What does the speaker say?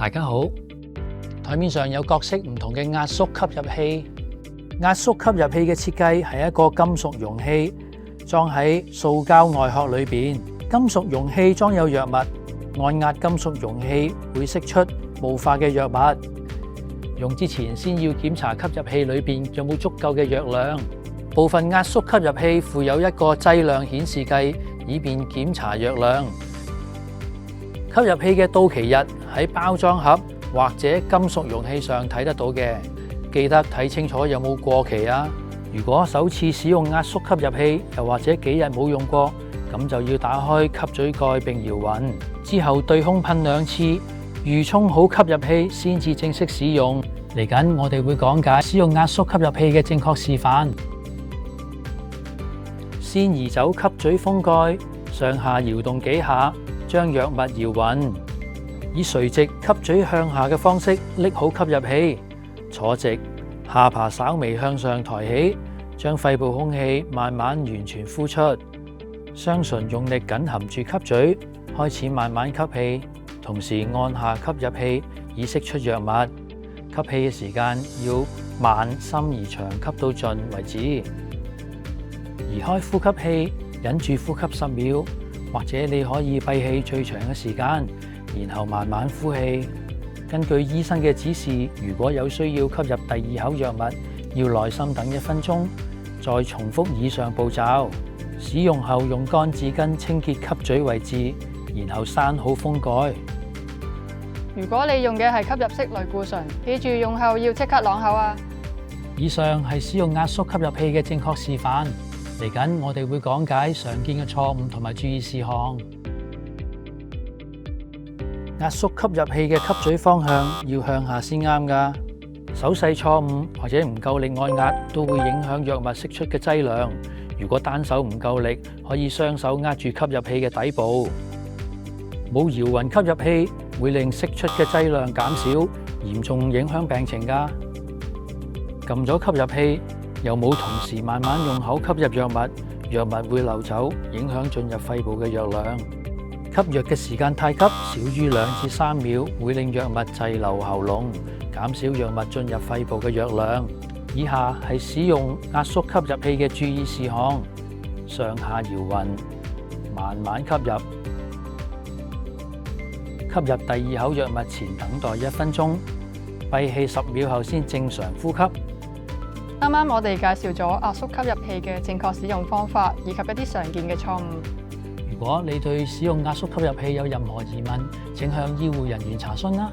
大家好，台面上有各式唔同嘅壓縮吸入器。壓縮吸入器嘅設計係一個金屬容器，裝喺塑膠外殼裏邊。金屬容器裝有藥物，按壓金屬容器會釋出霧化嘅藥物。用之前先要檢查吸入器裏邊有冇足夠嘅藥量。部分壓縮吸入器附有一個劑量顯示計，以便檢查藥量。吸入器嘅到期日喺包裝盒或者金屬容器上睇得到嘅，記得睇清楚有冇過期啊！如果首次使用壓縮吸入器，又或者幾日冇用過，咁就要打開吸嘴蓋並搖勻，之後對空噴2次，預沖好吸入器先至正式使用。嚟緊我哋會講解使用壓縮吸入器嘅正確示範。先移走吸嘴封蓋，上下搖動幾下，將藥物搖勻，以垂直吸嘴向下嘅方式拎好吸入器，坐直，下巴稍微向上抬起，將肺部空氣慢慢完全呼出，雙唇用力緊含住吸嘴，開始慢慢吸氣，同時按下吸入器以釋出藥物。吸氣嘅時間要慢、深而長，吸到盡為止。移開呼吸器，忍住呼吸10秒，或者你可以閉氣最長嘅時間，然後慢慢呼氣。根據醫生嘅指示，如果有需要吸入第2口藥物，要耐心等1分鐘，再重複以上步驟。使用後用乾紙巾清潔吸嘴位置，然後閂好封蓋。如果你用嘅係吸入式類固醇，記住用後要即刻啷口啊！以上係使用壓縮吸入器嘅正確示範。嚟緊我哋會講解常見嘅錯誤同埋注意事項。壓縮吸入器嘅吸嘴方向要向下先啱㗎。手勢錯誤或者唔夠力按壓都會影響藥物釋出嘅劑量。如果單手唔夠力，可以雙手握住吸入器嘅底部。冇搖勻吸入器會令釋出嘅劑量減少，嚴重影響病情㗎。撳咗吸入器又冇同時慢慢用口吸入藥物，藥物會流走，影響進入肺部嘅藥量。吸藥嘅時間太急，少於2至3秒，會令藥物滯留喉嚨，減少藥物進入肺部嘅藥量。以下係使用壓縮吸入器嘅注意事項：上下搖勻，慢慢吸入。吸入第2口藥物前等待1分鐘，閉氣10秒後先正常呼吸。啱啱我哋介紹咗壓縮吸入器嘅正確使用方法，以及一啲常見嘅錯誤。如果你對使用壓縮吸入器有任何疑問，請向醫護人員查詢啦。